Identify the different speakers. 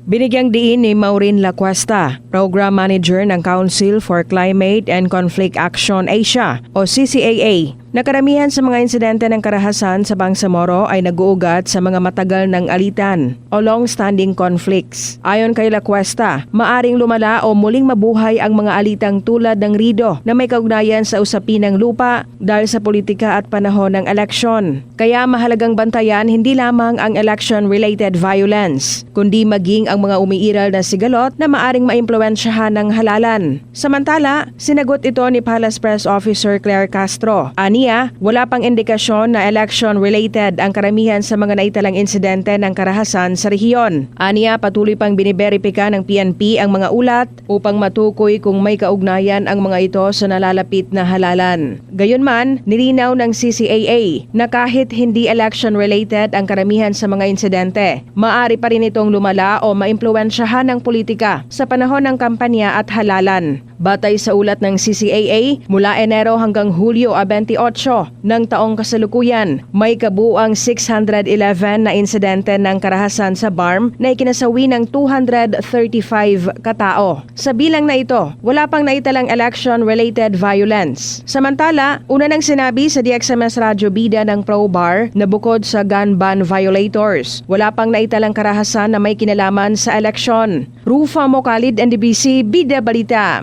Speaker 1: Binigyang diin ni Maureen Lacuesta, Program Manager ng Council for Climate and Conflict Action Asia o CCAA, na karamihan sa mga insidente ng karahasan sa Bangsamoro ay nag-uugat sa mga matagal ng alitan o long-standing conflicts. Ayon kay Lacuesta, maaring lumala o muling mabuhay ang mga alitang tulad ng Rido na may kaugnayan sa usapin ng lupa dahil sa politika at panahon ng eleksyon. Kaya mahalagang bantayan hindi lamang ang election-related violence, kundi maging ang mga umiiral na sigalot na maaring maimpluwensyahan ng halalan. Samantala, sinagot ito ni Palace Press Officer Claire Castro. Wala pang indikasyon na election-related ang karamihan sa mga naitalang insidente ng karahasan sa rehiyon. Aniya, patuloy pang biniberipika ng PNP ang mga ulat upang matukoy kung may kaugnayan ang mga ito sa nalalapit na halalan. Gayunman, nilinaw ng CCAA na kahit hindi election-related ang karamihan sa mga insidente, maaari pa rin itong lumala o maimpluwensyahan ng politika sa panahon ng kampanya at halalan. Batay sa ulat ng CCAA, mula Enero hanggang Hulyo 28 ng taong kasalukuyan, may kabuuang 611 na insidente ng karahasan sa BARM na ikinasawi ng 235 katao. Sa bilang na ito, wala pang naitalang election-related violence. Samantala, una nang sinabi sa DXMS Radyo Bida ng ProBar na bukod sa gun ban violators, wala pang naitalang karahasan na may kinalaman sa eleksyon. Rufa Mocalid, NDBC, Bida Balita.